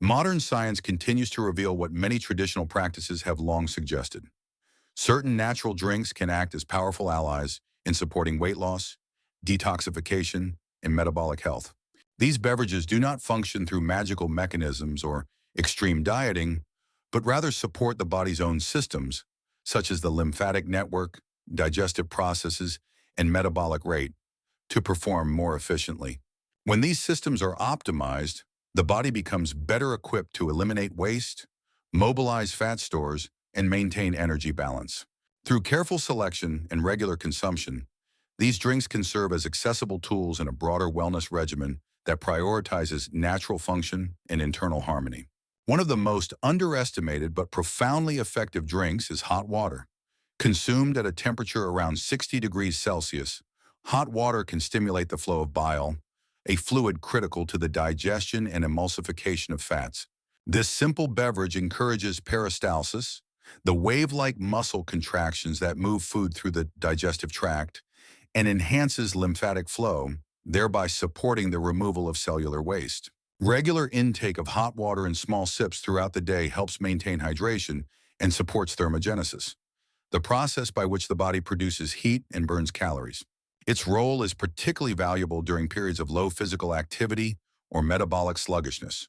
Modern science continues to reveal what many traditional practices have long suggested. Certain natural drinks can act as powerful allies in supporting weight loss, detoxification, and metabolic health. These beverages do not function through magical mechanisms or extreme dieting, but rather support the body's own systems, such as the lymphatic network, digestive processes, and metabolic rate, to perform more efficiently. When these systems are optimized, the body becomes better equipped to eliminate waste, mobilize fat stores, and maintain energy balance. Through careful selection and regular consumption, these drinks can serve as accessible tools in a broader wellness regimen that prioritizes natural function and internal harmony. One of the most underestimated but profoundly effective drinks is hot water. Consumed at a temperature around 60 degrees Celsius, hot water can stimulate the flow of bile, a fluid critical to the digestion and emulsification of fats. This simple beverage encourages peristalsis, the wave-like muscle contractions that move food through the digestive tract, and enhances lymphatic flow, thereby supporting the removal of cellular waste. Regular intake of hot water in small sips throughout the day helps maintain hydration and supports thermogenesis, the process by which the body produces heat and burns calories. Its role is particularly valuable during periods of low physical activity or metabolic sluggishness,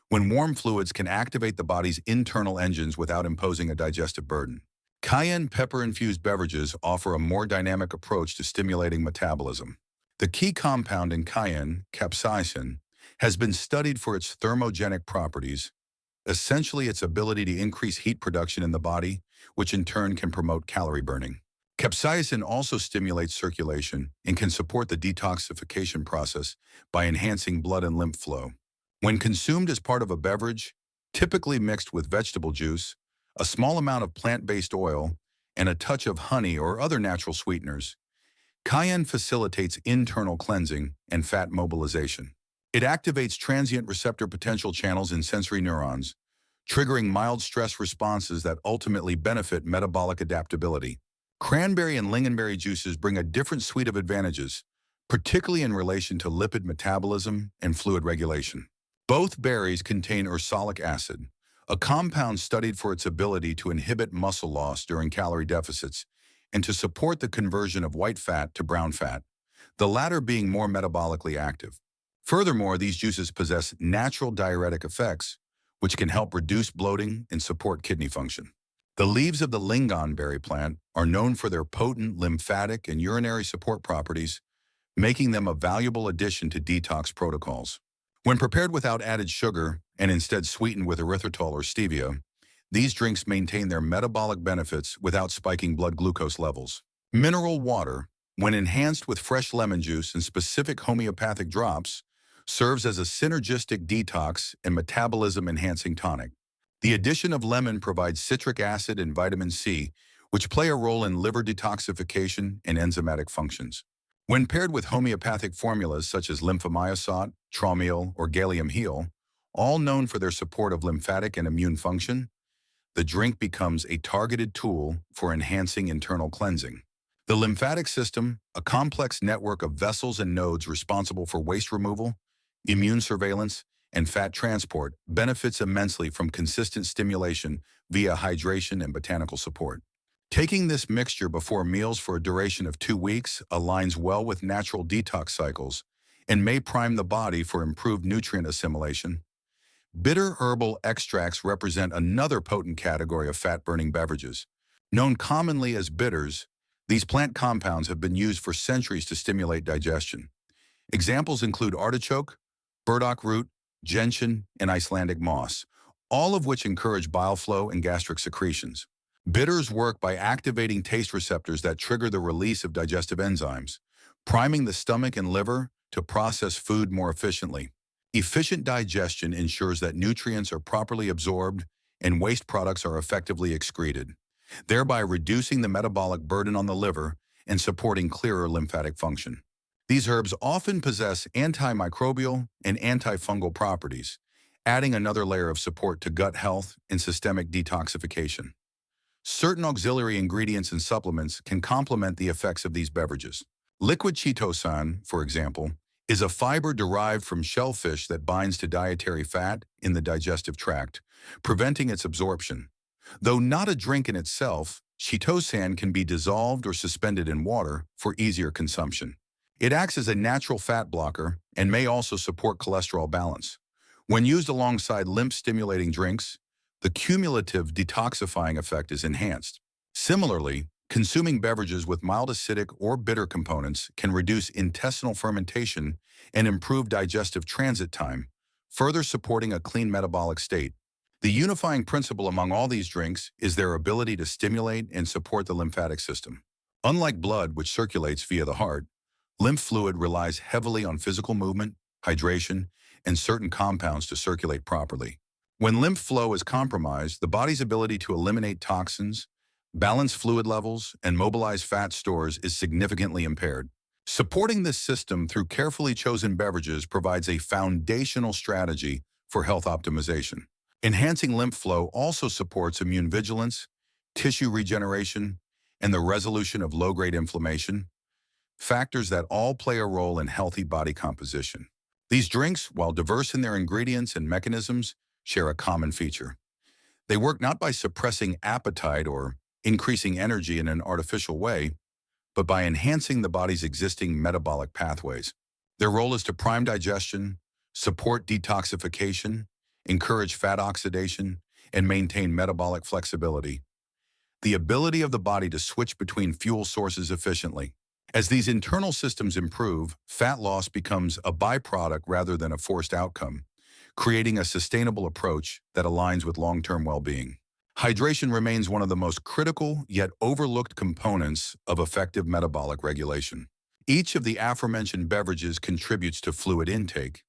when warm fluids can activate the body's internal engines without imposing a digestive burden. Cayenne pepper-infused beverages offer a more dynamic approach to stimulating metabolism. The key compound in cayenne, capsaicin, has been studied for its thermogenic properties, essentially its ability to increase heat production in the body, which in turn can promote calorie burning. Capsaicin also stimulates circulation and can support the detoxification process by enhancing blood and lymph flow. When consumed as part of a beverage, typically mixed with vegetable juice, a small amount of plant-based oil, and a touch of honey or other natural sweeteners, cayenne facilitates internal cleansing and fat mobilization. It activates transient receptor potential channels in sensory neurons, triggering mild stress responses that ultimately benefit metabolic adaptability. Cranberry and lingonberry juices bring a different suite of advantages, particularly in relation to lipid metabolism and fluid regulation. Both berries contain ursolic acid, a compound studied for its ability to inhibit muscle loss during calorie deficits and to support the conversion of white fat to brown fat, the latter being more metabolically active. Furthermore, these juices possess natural diuretic effects, which can help reduce bloating and support kidney function. The leaves of the lingonberry plant are known for their potent lymphatic and urinary support properties, making them a valuable addition to detox protocols. When prepared without added sugar and instead sweetened with erythritol or stevia, these drinks maintain their metabolic benefits without spiking blood glucose levels. Mineral water, when enhanced with fresh lemon juice and specific homeopathic drops, serves as a synergistic detox and metabolism-enhancing tonic. The addition of lemon provides citric acid and vitamin C, which play a role in liver detoxification and enzymatic functions. When paired with homeopathic formulas such as lymphomyosat, Traumiel, or Gallium Heal, all known for their support of lymphatic and immune function, the drink becomes a targeted tool for enhancing internal cleansing. The lymphatic system, a complex network of vessels and nodes responsible for waste removal, immune surveillance, and fat transport, benefits immensely from consistent stimulation via hydration and botanical support. Taking this mixture before meals for a duration of 2 weeks aligns well with natural detox cycles and may prime the body for improved nutrient assimilation. Bitter herbal extracts represent another potent category of fat-burning beverages. Known commonly as bitters, these plant compounds have been used for centuries to stimulate digestion. Examples include artichoke, burdock root, gentian, and Icelandic moss, all of which encourage bile flow and gastric secretions. Bitters work by activating taste receptors that trigger the release of digestive enzymes, priming the stomach and liver to process food more efficiently. Efficient digestion ensures that nutrients are properly absorbed and waste products are effectively excreted, thereby reducing the metabolic burden on the liver and supporting clearer lymphatic function. These herbs often possess antimicrobial and antifungal properties, adding another layer of support to gut health and systemic detoxification. Certain auxiliary ingredients and supplements can complement the effects of these beverages. Liquid chitosan, for example, is a fiber derived from shellfish that binds to dietary fat in the digestive tract, preventing its absorption. Though not a drink in itself, chitosan can be dissolved or suspended in water for easier consumption. It acts as a natural fat blocker and may also support cholesterol balance. When used alongside lymph-stimulating drinks, the cumulative detoxifying effect is enhanced. Similarly, consuming beverages with mild acidic or bitter components can reduce intestinal fermentation and improve digestive transit time, further supporting a clean metabolic state. The unifying principle among all these drinks is their ability to stimulate and support the lymphatic system. Unlike blood, which circulates via the heart, lymph fluid relies heavily on physical movement, hydration, and certain compounds to circulate properly. When lymph flow is compromised, the body's ability to eliminate toxins, balance fluid levels, and mobilize fat stores is significantly impaired. Supporting this system through carefully chosen beverages provides a foundational strategy for health optimization. Enhancing lymph flow also supports immune vigilance, tissue regeneration, and the resolution of low-grade inflammation, factors that all play a role in healthy body composition. These drinks, while diverse in their ingredients and mechanisms, share a common feature. They work not by suppressing appetite or increasing energy in an artificial way, but by enhancing the body's existing metabolic pathways. Their role is to prime digestion, support detoxification, encourage fat oxidation, and maintain metabolic flexibility. The ability of the body to switch between fuel sources efficiently. As these internal systems improve, fat loss becomes a byproduct rather than a forced outcome, creating a sustainable approach that aligns with long-term well-being. Hydration remains one of the most critical yet overlooked components of effective metabolic regulation. Each of the aforementioned beverages contributes to fluid intake,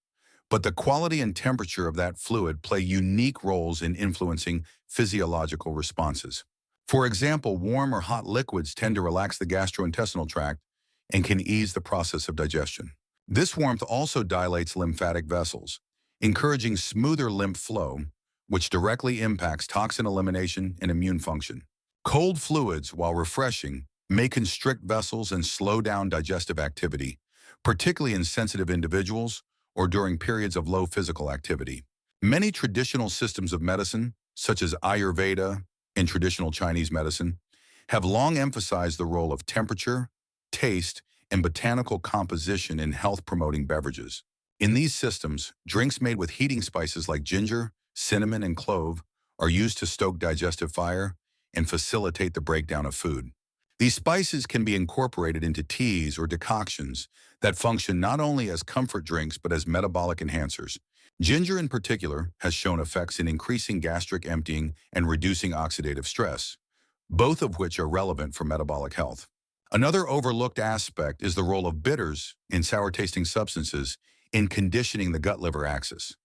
but the quality and temperature of that fluid play unique roles in influencing physiological responses. For example, warm or hot liquids tend to relax the gastrointestinal tract and can ease the process of digestion. This warmth also dilates lymphatic vessels, encouraging smoother lymph flow, which directly impacts toxin elimination and immune function. Cold fluids, while refreshing, may constrict vessels and slow down digestive activity, particularly in sensitive individuals or during periods of low physical activity. Many traditional systems of medicine, such as Ayurveda and traditional Chinese medicine, have long emphasized the role of temperature, taste, and botanical composition in health-promoting beverages. In these systems, drinks made with heating spices like ginger, cinnamon, and clove are used to stoke digestive fire and facilitate the breakdown of food. These spices can be incorporated into teas or decoctions that function not only as comfort drinks but as metabolic enhancers. Ginger in particular has shown effects in increasing gastric emptying and reducing oxidative stress, both of which are relevant for metabolic health. Another overlooked aspect is the role of bitters in sour-tasting substances in conditioning the gut-liver axis.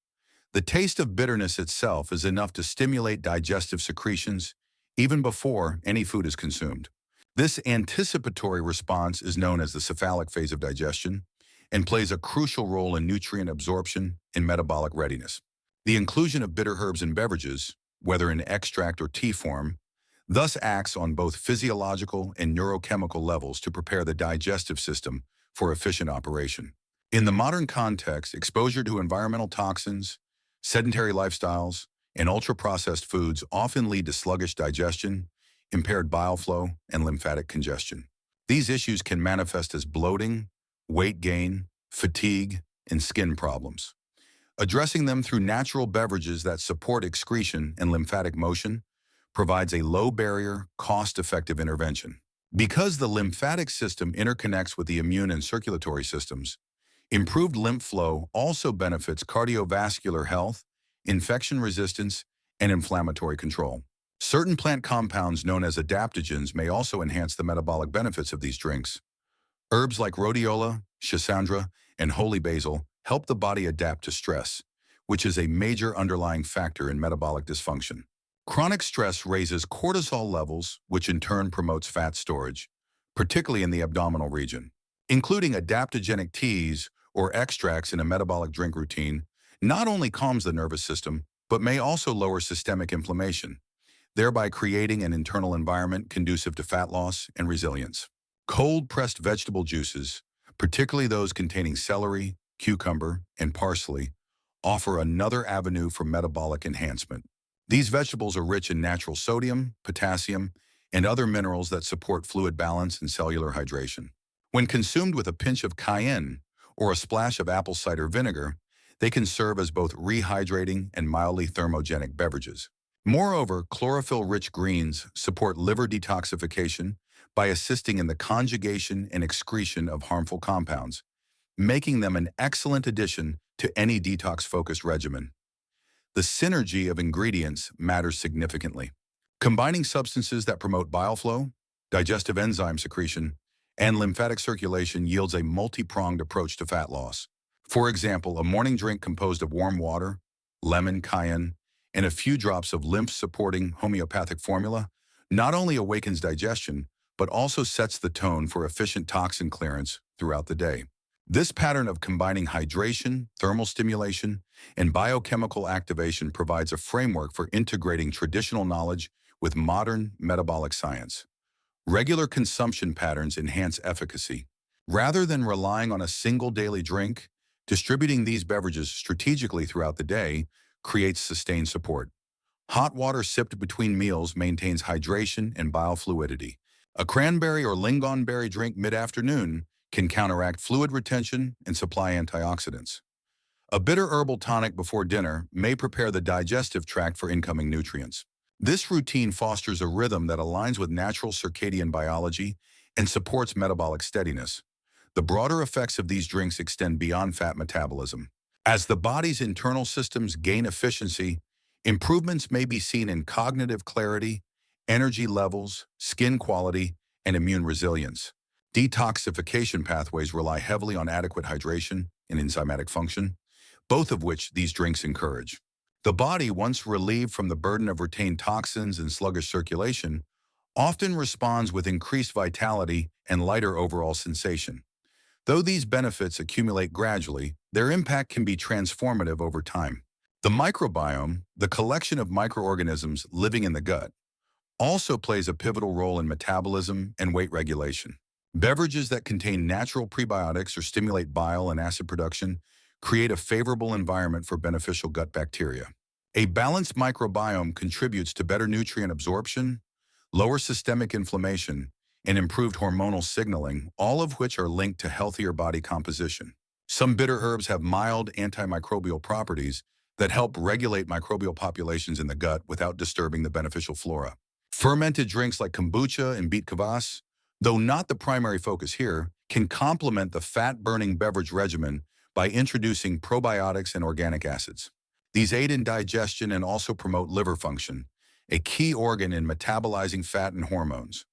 The taste of bitterness itself is enough to stimulate digestive secretions even before any food is consumed. This anticipatory response is known as the cephalic phase of digestion and plays a crucial role in nutrient absorption and metabolic readiness. The inclusion of bitter herbs in beverages, whether in extract or tea form, thus acts on both physiological and neurochemical levels to prepare the digestive system for efficient operation. In the modern context, exposure to environmental toxins, sedentary lifestyles, and ultra-processed foods often lead to sluggish digestion, impaired bile flow, and lymphatic congestion. These issues can manifest as bloating, weight gain, fatigue, and skin problems. Addressing them through natural beverages that support excretion and lymphatic motion provides a low-barrier, cost-effective intervention. Because the lymphatic system interconnects with the immune and circulatory systems, improved lymph flow also benefits cardiovascular health, infection resistance, and inflammatory control. Certain plant compounds known as adaptogens may also enhance the metabolic benefits of these drinks. Herbs like rhodiola, schisandra, and holy basil help the body adapt to stress, which is a major underlying factor in metabolic dysfunction. Chronic stress raises cortisol levels, which in turn promotes fat storage, particularly in the abdominal region. Including adaptogenic teas or extracts in a metabolic drink routine not only calms the nervous system, but may also lower systemic inflammation, thereby creating an internal environment conducive to fat loss and resilience. Cold-pressed vegetable juices, particularly those containing celery, cucumber, and parsley, offer another avenue for metabolic enhancement. These vegetables are rich in natural sodium, potassium, and other minerals that support fluid balance and cellular hydration. When consumed with a pinch of cayenne or a splash of apple cider vinegar, they can serve as both rehydrating and mildly thermogenic beverages. Moreover, chlorophyll-rich greens support liver detoxification by assisting in the conjugation and excretion of harmful compounds, making them an excellent addition to any detox-focused regimen. The synergy of ingredients matters significantly. Combining substances that promote bile flow, digestive enzyme secretion, and lymphatic circulation yields a multi-pronged approach to fat loss. For example, a morning drink composed of warm water, lemon, cayenne, and a few drops of lymph-supporting homeopathic formula not only awakens digestion, but also sets the tone for efficient toxin clearance throughout the day. This pattern of combining hydration, thermal stimulation, and biochemical activation provides a framework for integrating traditional knowledge with modern metabolic science. Regular consumption patterns enhance efficacy. Rather than relying on a single daily drink, distributing these beverages strategically throughout the day creates sustained support. Hot water sipped between meals maintains hydration and bile fluidity. A cranberry or lingonberry drink mid-afternoon can counteract fluid retention and supply antioxidants. A bitter herbal tonic before dinner may prepare the digestive tract for incoming nutrients. This routine fosters a rhythm that aligns with natural circadian biology and supports metabolic steadiness. The broader effects of these drinks extend beyond fat metabolism. As the body's internal systems gain efficiency, improvements may be seen in cognitive clarity, energy levels, skin quality, and immune resilience. Detoxification pathways rely heavily on adequate hydration and enzymatic function, both of which these drinks encourage. The body, once relieved from the burden of retained toxins and sluggish circulation, often responds with increased vitality and lighter overall sensation. Though these benefits accumulate gradually, their impact can be transformative over time. The microbiome, the collection of microorganisms living in the gut, also plays a pivotal role in metabolism and weight regulation. Beverages that contain natural prebiotics or stimulate bile and acid production create a favorable environment for beneficial gut bacteria. A balanced microbiome contributes to better nutrient absorption, lower systemic inflammation, and improved hormonal signaling, all of which are linked to healthier body composition. Some bitter herbs have mild antimicrobial properties that help regulate microbial populations in the gut without disturbing the beneficial flora. Fermented drinks like kombucha and beet kvass, though not the primary focus here, can complement the fat-burning beverage regimen by introducing probiotics and organic acids. These aid in digestion and also promote liver function, a key organ in metabolizing fat and hormones.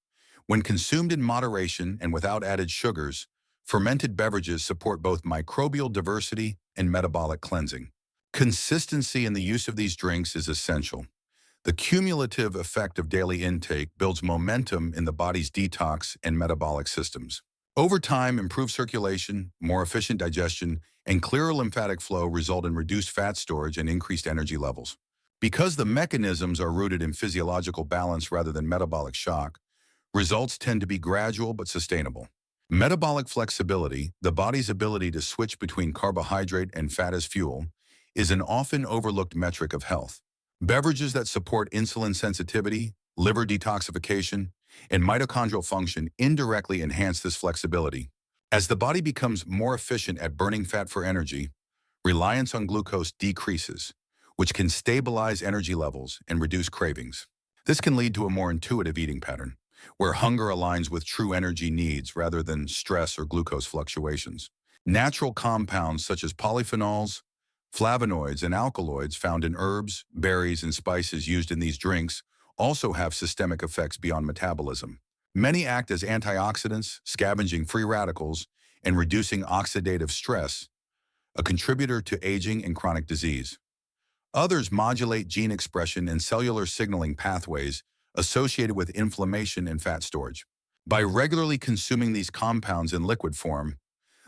When consumed in moderation and without added sugars, fermented beverages support both microbial diversity and metabolic cleansing. Consistency in the use of these drinks is essential. The cumulative effect of daily intake builds momentum in the body's detox and metabolic systems. Over time, improved circulation, more efficient digestion, and clearer lymphatic flow result in reduced fat storage and increased energy levels. Because the mechanisms are rooted in physiological balance rather than metabolic shock, results tend to be gradual but sustainable. Metabolic flexibility, the body's ability to switch between carbohydrate and fat as fuel, is an often overlooked metric of health. Beverages that support insulin sensitivity, liver detoxification, and mitochondrial function indirectly enhance this flexibility. As the body becomes more efficient at burning fat for energy, reliance on glucose decreases, which can stabilize energy levels and reduce cravings. This can lead to a more intuitive eating pattern, where hunger aligns with true energy needs rather than stress or glucose fluctuations. Natural compounds such as polyphenols, flavonoids, and alkaloids found in herbs, berries, and spices used in these drinks also have systemic effects beyond metabolism. Many act as antioxidants, scavenging free radicals, and reducing oxidative stress, a contributor to aging and chronic disease. Others modulate gene expression and cellular signaling pathways associated with inflammation and fat storage. By regularly consuming these compounds in liquid form,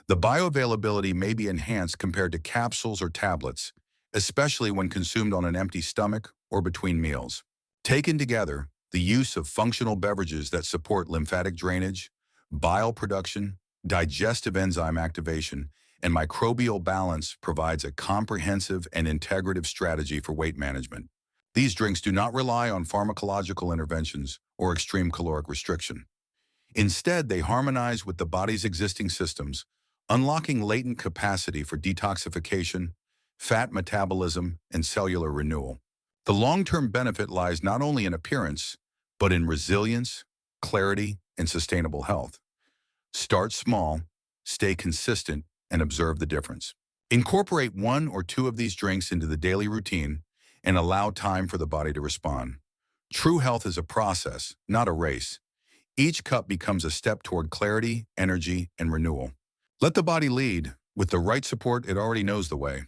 the bioavailability may be enhanced compared to capsules or tablets, especially when consumed on an empty stomach or between meals. Taken together, the use of functional beverages that support lymphatic drainage, bile production, digestive enzyme activation, and microbial balance provides a comprehensive and integrative strategy for weight management. These drinks do not rely on pharmacological interventions or extreme caloric restriction. Instead, they harmonize with the body's existing systems, unlocking latent capacity for detoxification, fat metabolism, and cellular renewal. The long-term benefit lies not only in appearance, but in resilience, clarity, and sustainable health. Start small, stay consistent, and observe the difference. Incorporate one or two of these drinks into the daily routine and allow time for the body to respond. True health is a process, not a race. Each cup becomes a step toward clarity, energy, and renewal. Let the body lead. With the right support, it already knows the way.